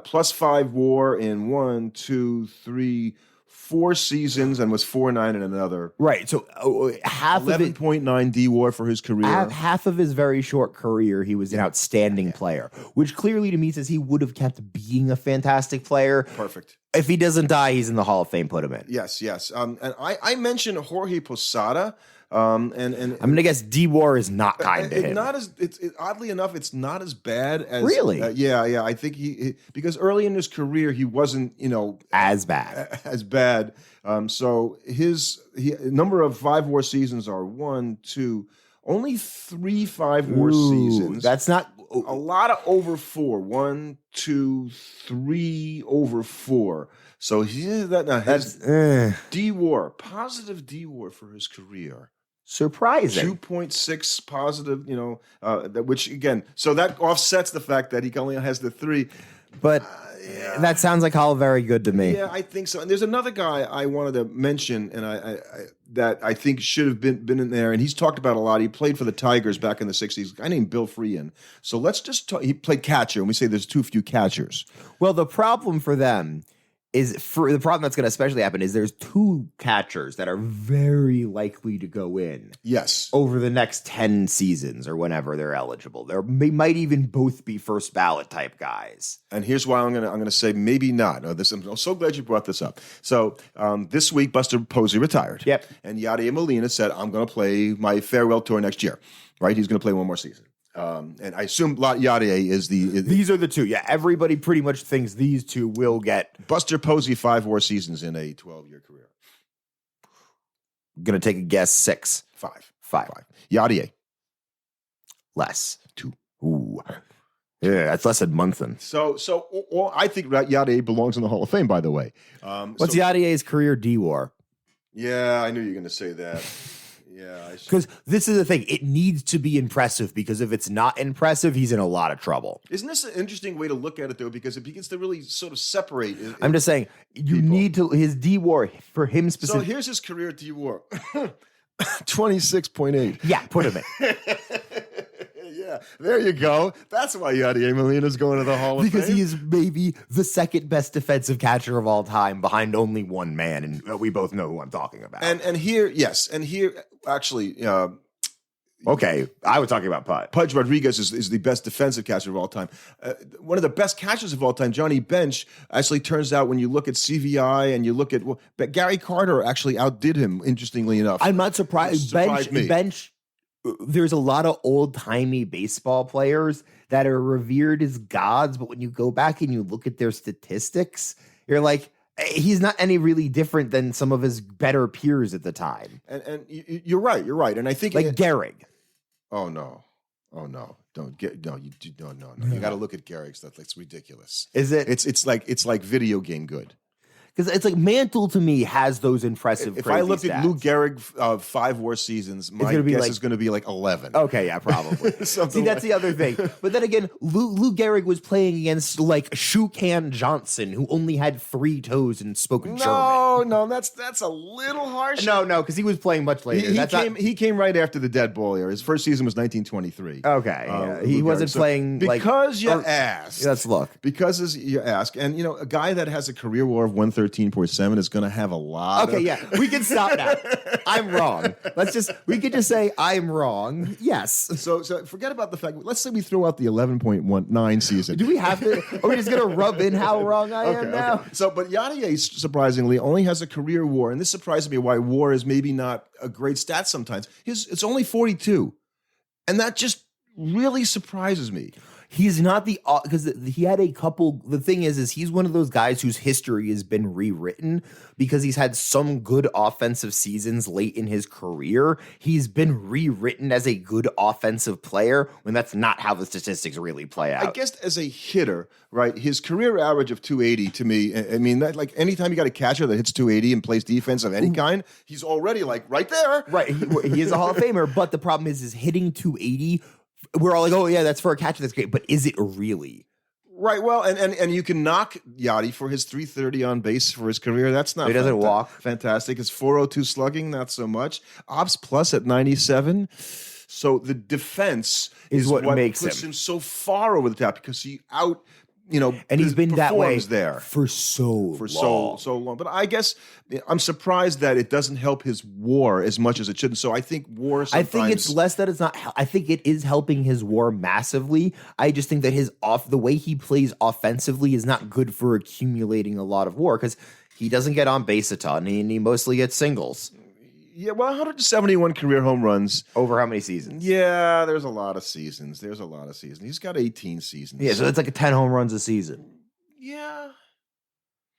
S3: +5 WAR in 1, 2, 3, 4 seasons and was 4.9 in another.
S4: Right. So half of it,
S3: 11.9 D-WAR for his career.
S4: half of his very short career, he was an outstanding player, which clearly to me says he would have kept being a fantastic player.
S3: Perfect.
S4: If he doesn't die, he's in the Hall of Fame. Put him in.
S3: Yes. And I mentioned Jorge Posada. And
S4: I'm gonna guess D-WAR is not kind to him.
S3: Oddly enough, it's not as bad as
S4: really.
S3: Yeah. I think he because early in his career he wasn't
S4: as bad.
S3: So his number of 5 WAR seasons are 1, 2, only 3 5 WAR seasons.
S4: That's not
S3: a lot of over 4. 1, 2, 3 over 4. So his D-WAR, positive D-WAR for his career.
S4: Surprising.
S3: 2.6 positive, which again, so that offsets the fact that he only has the 3.
S4: But that sounds like all very good to me.
S3: Yeah, I think so. And there's another guy I wanted to mention, and I that I think should have been in there, and he's talked about a lot. He played for the Tigers back in the 60s. A guy named Bill Freehan. So let's just talk. He played catcher, and we say there's too few catchers.
S4: Well, the problem for them the problem that's going to especially happen is there's 2 catchers that are very likely to go in.
S3: Yes.
S4: Over the next 10 seasons or whenever they're eligible. They might even both be first ballot type guys.
S3: And here's why I'm gonna say maybe not. I'm so glad you brought this up. So this week, Buster Posey retired.
S4: Yep.
S3: And Yadier Molina said, I'm going to play my farewell tour next year. Right? He's going to play one more season. And I assume Yadier is
S4: These are the 2. Yeah, everybody pretty much thinks these 2 will get.
S3: Buster Posey 5 WAR seasons in a 12-year career.
S4: Gonna take a guess. 6.
S3: 5. Yadier.
S4: Less.
S3: 2.
S4: Ooh. Yeah, that's less than Munson.
S3: So I think Yadier belongs in the Hall of Fame, by the way.
S4: What's Yadier's career D-WAR?
S3: Yeah, I knew you were going to say that. Yeah,
S4: because this is the thing. It needs to be impressive, because if it's not impressive, he's in a lot of trouble.
S3: Isn't this an interesting way to look at it, though? Because it begins to really sort of separate.
S4: I'm just saying, you need to, his D-WAR for him specifically.
S3: So here's his career D-WAR. 26.8.
S4: Yeah, put him in.
S3: Yeah, there you go. That's why Yadier Molina's going to the Hall of Fame.
S4: Because he is maybe the second best defensive catcher of all time, behind only one man, and we both know who I'm talking about.
S3: And here, actually,
S4: okay, I was talking about
S3: Pudge Rodriguez is the best defensive catcher of all time. One of the best catchers of all time, Johnny Bench, actually turns out when you look at CVI and you look at but Gary Carter actually outdid him, interestingly enough.
S4: I'm not surprised. Bench. There's a lot of old-timey baseball players that are revered as gods, but when you go back and you look at their statistics, you're like, he's not any really different than some of his better peers at the time.
S3: And you're right. And I think
S4: like Gehrig.
S3: Oh no. Don't get no. You You got to look at Gehrig's stuff. That's ridiculous.
S4: Is it?
S3: It's like video game good.
S4: Because it's like Mantle to me has those impressive.
S3: If I looked at Lou Gehrig 5 WAR seasons, my guess is going to be like 11.
S4: Okay, yeah, probably. See, that's the other thing. But then again, Lou Gehrig was playing against like Shoe Can Johnson, who only had 3 toes and spoke German.
S3: No, that's a little harsh.
S4: No, because he was playing much later.
S3: He came right after the dead ball era. His first season was 1923.
S4: Okay, he wasn't playing
S3: because you asked.
S4: Let's look.
S3: Because you ask, and a guy that has a career WAR of 130. 13.7 is going to have a lot.
S4: Okay, yeah, we can stop now. I'm wrong. We could just say I'm wrong. Yes.
S3: So forget about the fact. Let's say we throw out the 11.19 season.
S4: Do we have to? Are we just gonna rub in how wrong I am now?
S3: Okay. So, but Yadier surprisingly only has a career WAR, and this surprises me. Why WAR is maybe not a great stat sometimes. It's only 42, and that just really surprises me.
S4: He's not because he had a couple. The thing is he's one of those guys whose history has been rewritten because he's had some good offensive seasons late in his career. He's been rewritten as a good offensive player when that's not how the statistics really play out.
S3: I guess as a hitter, right, his career average of 280 to me, I mean, that, like anytime you got a catcher that hits 280 and plays defense of any kind, he's already like right there.
S4: Right. He is a Hall of Famer, but the problem is hitting 280. We're all like, oh, yeah, that's for a catcher. That's great. But is it really?
S3: Right. Well, and you can knock Yachty for his 330 on base for his career. That's not
S4: He doesn't walk.
S3: Fantastic. His 402 slugging, not so much. Ops plus at 97. So the defense is what
S4: makes
S3: puts him so far over the top because he and
S4: he's been that way
S3: there
S4: for so long.
S3: But I guess I'm surprised that it doesn't help his WAR as much as it should. So I think WAR.
S4: I think it's less that it's not. I think it is helping his WAR massively. I just think that the way he plays offensively is not good for accumulating a lot of WAR because he doesn't get on base a ton and he mostly gets singles.
S3: Yeah, well, 171 career home runs.
S4: Over how many seasons?
S3: Yeah, there's a lot of seasons. He's got 18 seasons.
S4: Yeah, so it's like 10 home runs a season.
S3: Yeah.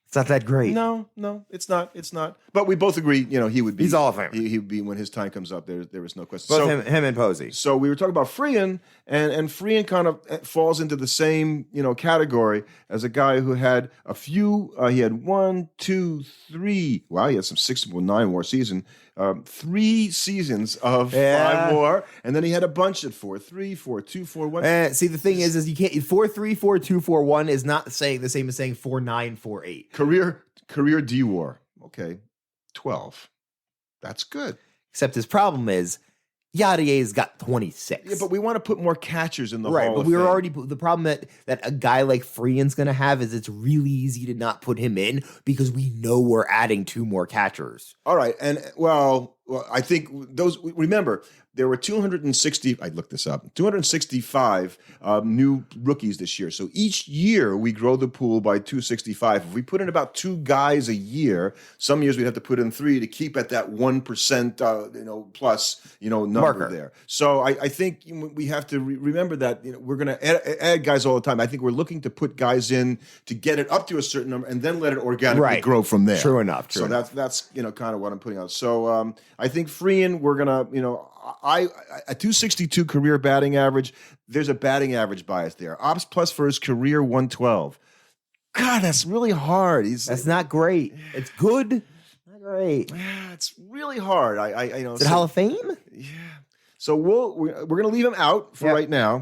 S4: It's not that great.
S3: No, it's not. But we both agree, he would be.
S4: He's all of Famer.
S3: He would be when his time comes up. There is no question.
S4: Both him and Posey.
S3: So we were talking about Freehan, and Freehan kind of falls into the same category as a guy who had a few. He had 1, 2, 3. Wow, he had some 6.9 WAR season. 3 seasons of 5 WAR, and then he had a bunch at 4.3, 4.2, 4.1.
S4: See, the thing is you can't 4.3, 4.2, 4.1 is not saying the same as saying 4.9, 4.8.
S3: Career D WAR. Okay, 12. That's good.
S4: Except his problem is Yadier's got 26.
S3: Yeah, but we want to put more catchers in the
S4: right.
S3: Hall
S4: But
S3: of
S4: we were
S3: Fame.
S4: already the problem that a guy like Freehan's going to have is it's really easy to not put him in because we know we're adding 2 more catchers.
S3: All right, and well, I think those. Remember, there were 260. I looked this up. 265 new rookies this year. So each year we grow the pool by 265. If we put in about 2 guys a year, some years we'd have to put in 3 to keep at that 1% plus number
S4: Marker
S3: there. So I think we have to remember that we're going to add guys all the time. I think we're looking to put guys in to get it up to a certain number and then let it organically grow from there.
S4: True enough.
S3: So that's kind of what I'm putting out. So I think Freehan, we're gonna a 262 career batting average. There's a batting average bias there. Ops plus for his career 112. God, that's really hard.
S4: That's not great. It's good, not great.
S3: Yeah, it's really hard.
S4: Is it Hall of Fame?
S3: Yeah. So we're going to leave him out for right now,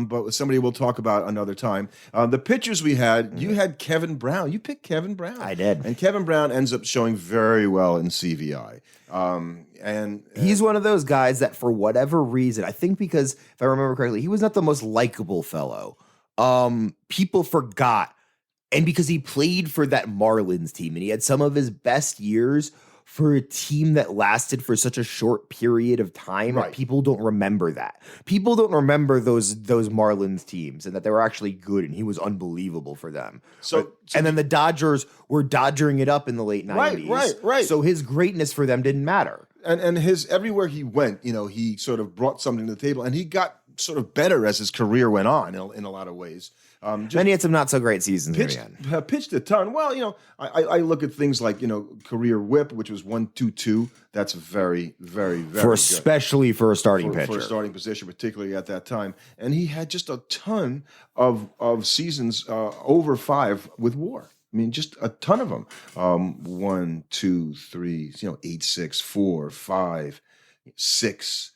S3: but somebody we'll talk about another time. The pitchers we had, you had Kevin Brown. You picked Kevin Brown.
S4: I did.
S3: And Kevin Brown ends up showing very well in CVI. And
S4: he's one of those guys that for whatever reason, I think because if I remember correctly, he was not the most likable fellow. People forgot. And because he played for that Marlins team and he had some of his best years for a team that lasted for such a short period of time, people don't remember that. People don't remember those Marlins teams and that they were actually good and he was unbelievable for them. And then the Dodgers were dodgering it up in the late 90s.
S3: Right.
S4: So his greatness for them didn't matter.
S3: And his everywhere he went, he sort of brought something to the table and he got sort of better as his career went on in a lot of ways.
S4: Then he had some not so great seasons in the end.
S3: Pitched a ton. Well, I look at things like career WHIP, which was 1.22. That's very, very, very
S4: especially for a starting pitcher,
S3: for a starting position, particularly at that time. And he had just a ton of seasons over 5 with WAR. I mean, just a ton of them. 1, 2, 3, 8, 6, 4, 5, 6.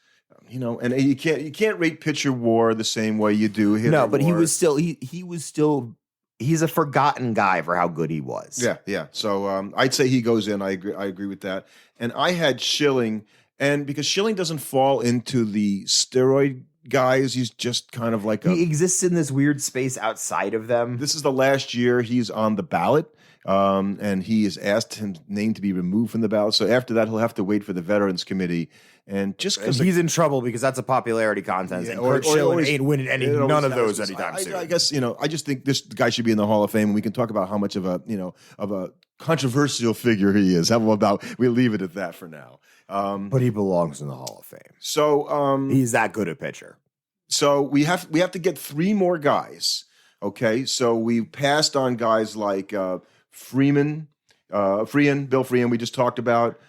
S3: And you can't rate pitcher WAR the same way you do hitter.
S4: No, but
S3: WAR.
S4: he was still he's a forgotten guy for how good he was.
S3: Yeah. So I'd say he goes in. I agree with that. And I had Schilling, and because Schilling doesn't fall into the steroid guys, he's just kind of like
S4: he exists in this weird space outside of them.
S3: This is the last year he's on the ballot. and he has asked his name to be removed from the ballot. So after that, he'll have to wait for the Veterans Committee. And just because
S4: he's in trouble because that's a popularity contest, and Kurt Schilling ain't winning none of those anytime soon.
S3: I guess I just think this guy should be in the Hall of Fame, and we can talk about how much of a controversial figure he is. How about we leave it at that for now?
S4: But he belongs in the Hall of Fame.
S3: So
S4: he's that good a pitcher.
S3: So we have to get 3 more guys. Okay, so we passed on guys like Bill Freeman. We just talked about.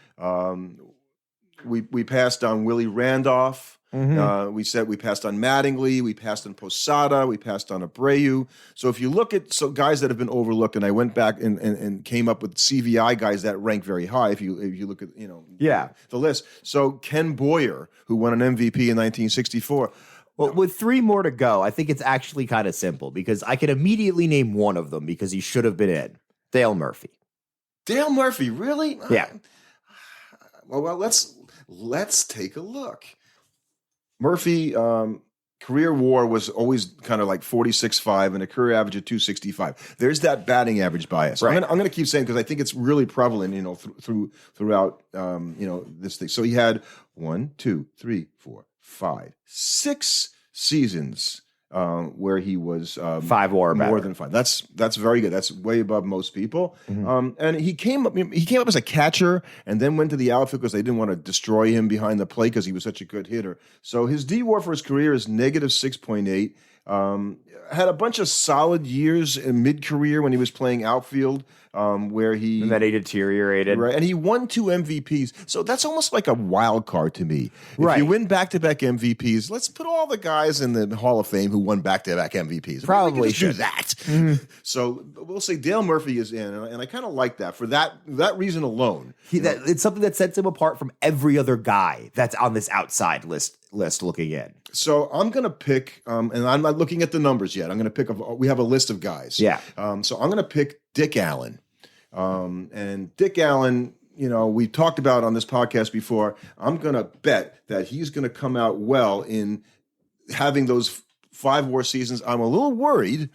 S3: We passed on Willie Randolph. Mm-hmm. We passed on Mattingly. We passed on Posada. We passed on Abreu. So if you look at guys that have been overlooked, and I went back and came up with CVI guys that rank very high. If you look at the list. So Ken Boyer, who won an MVP in 1964.
S4: Well, with 3 more to go, I think it's actually kind of simple because I can immediately name one of them because he should have been in. Dale Murphy.
S3: Dale Murphy, really?
S4: Yeah.
S3: Well, let's take a look. Murphy, career WAR was always kind of like 46.5 and a career average of 265. There's that batting average bias.
S4: Right.
S3: I'm going to keep saying because I think it's really prevalent, throughout this thing. So he had 1, 2, 3, 4, 5, 6 seasons where he was
S4: 5 WAR
S3: more than 5. That's very good. That's way above most people. Mm-hmm. And he came up as a catcher and then went to the outfield because they didn't want to destroy him behind the plate because he was such a good hitter. So his D-WAR for his career is negative 6.8. Had a bunch of solid years in mid-career when he was playing outfield, where he...
S4: And then he deteriorated.
S3: Right, and he won 2 MVPs. So that's almost like a wild card to me. If you win back-to-back MVPs, let's put all the guys in the Hall of Fame who won back-to-back MVPs.
S4: Probably
S3: should do that. Mm-hmm. So we'll say Dale Murphy is in, and I kind of like that for that reason alone.
S4: It's something that sets him apart from every other guy that's on this outside list looking in.
S3: So I'm going to pick, and I'm not looking at the numbers yet. I'm going to pick, we have a list of guys.
S4: Yeah.
S3: So I'm going to pick Dick Allen. And Dick Allen, we talked about on this podcast before. I'm going to bet that he's going to come out well in having those 5 WAR seasons. I'm a little worried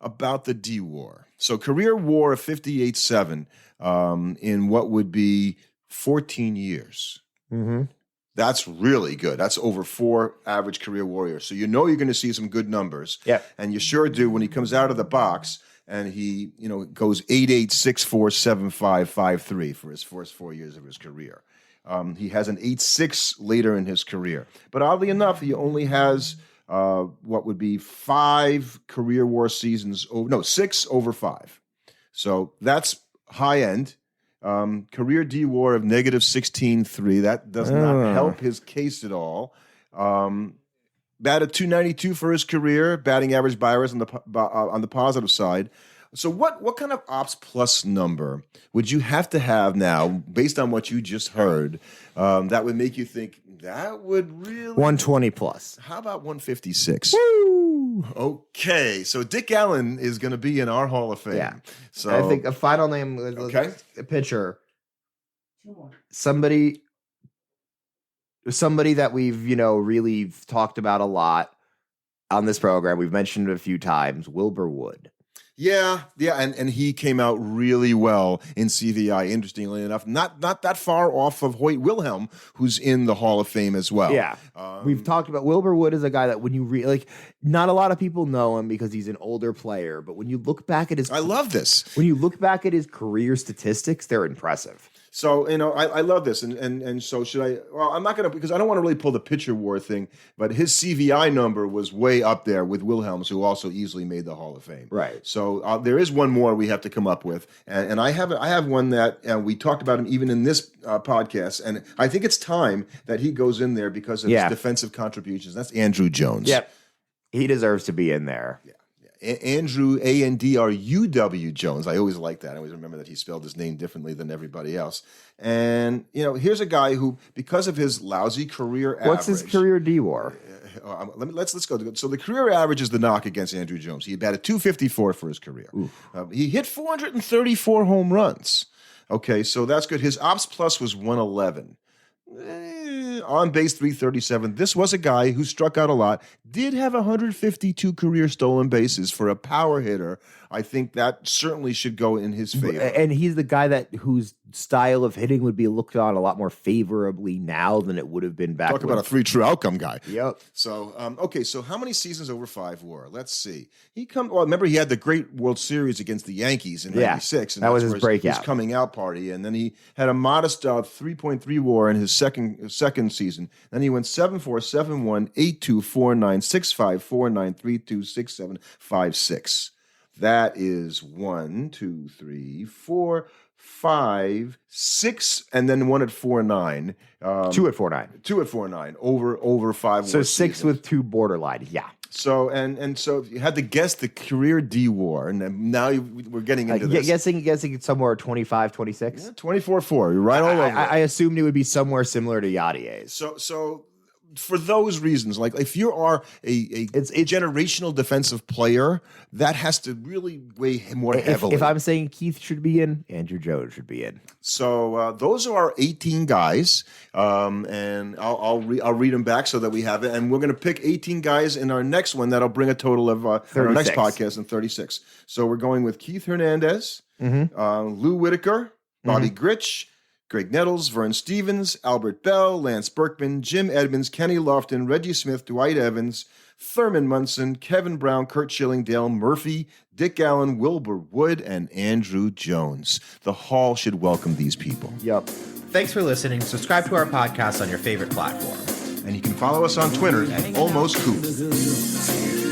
S3: about the D-WAR. So career WAR of 58.7 in what would be 14 years. Mm-hmm. That's really good. That's over 4 average career warriors. So you're going to see some good numbers.
S4: Yeah.
S3: And you sure do when he comes out of the box and he, goes 8.8, 6.4, 7.5, 5.3 for his first 4 years of his career. He has an 8.6 later in his career. But oddly enough, he only has what would be 5 career WAR seasons. 6 over 5. So that's high end. Career D-WAR of negative 16.3. That does not help his case at all. Batted 292 for his career. Batting average bias on the positive side. So what kind of ops plus number would you have to have now, based on what you just heard, that would make you think that would really
S4: 120 plus?
S3: How about 156?
S4: Woo!
S3: Okay, so Dick Allen is going to be in our Hall of Fame.
S4: Yeah.
S3: So
S4: I think a final name, a pitcher, somebody that we've really talked about a lot on this program. We've mentioned it a few times. Wilbur Wood.
S3: Yeah, and he came out really well in CVI, interestingly enough. Not that far off of Hoyt Wilhelm, who's in the Hall of Fame as well.
S4: Yeah. We've talked about Wilbur Wood is a guy that when you not a lot of people know him because he's an older player, but when you look back at his...
S3: I love this.
S4: When you look back at his career statistics, they're impressive.
S3: So, I love this. And so should I, well, I'm not going to, because I don't want to really pull the pitcher WAR thing, but his CVI number was way up there with Wilhelms, who also easily made the Hall of Fame.
S4: Right.
S3: So there is one more we have to come up with. And I have one that we talked about him even in this podcast. And I think it's time that he goes in there because of his defensive contributions. That's Andrew Jones.
S4: Yep. He deserves to be in there.
S3: Yeah. Andrew, Andruw Jones. I always like that. I always remember that he spelled his name differently than everybody else. And, here's a guy who, because of his lousy career average.
S4: What's his career D-WAR?
S3: Let's go. So the career average is the knock against Andrew Jones. He batted 254 for his career. He hit 434 home runs. Okay, so that's good. His ops plus was 111. On base 337. This was a guy who struck out a lot, did have 152 career stolen bases for a power hitter. I think that certainly should go in his favor.
S4: And he's the guy whose style of hitting would be looked on a lot more favorably now than it would have been back.
S3: Talk about a 3 true outcome guy.
S4: Yep.
S3: So, okay, so how many seasons over 5 were? Let's see. Remember he had the great World Series against the Yankees in 96. And
S4: that was
S3: that's
S4: his
S3: where
S4: breakout.
S3: His coming out party. And then he had a modest 3.3 WAR in his second season. Then he went 7-4, 7-1, 8-2, 4-9, 6-5, 4-9, 3-2, 6-7, 5-6. That is 1, 2, 3, 4, 5, 6, and then one at 4-9.
S4: 2 at 4-9.
S3: 2 at 4-9 over 5.
S4: So 6 with 2 borderline. Yeah.
S3: So and so you had to guess the career D WAR, and now we're getting into this.
S4: Guessing it's somewhere 25, 26.
S3: Yeah, 24-4. You're right all over.
S4: I assumed it would be somewhere similar to Yadier's.
S3: So for those reasons, like if you are a generational defensive player, that has to really weigh more heavily.
S4: If I'm saying Keith should be in, Andrew Jones should be in.
S3: So those are our 18 guys, and I'll read them back so that we have it. And we're going to pick 18 guys in our next one that'll bring a total of our next podcast in 36. So we're going with Keith Hernandez, Lou Whitaker, Bobby Grich, Greg Nettles, Vern Stevens, Albert Bell, Lance Berkman, Jim Edmonds, Kenny Lofton, Reggie Smith, Dwight Evans, Thurman Munson, Kevin Brown, Kurt Schilling, Dale Murphy, Dick Allen, Wilbur Wood, and Andrew Jones. The Hall should welcome these people.
S4: Yep.
S2: Thanks for listening. Subscribe to our podcast on your favorite platform.
S3: And you can follow us on Twitter at Almost Coop.
S1: The good.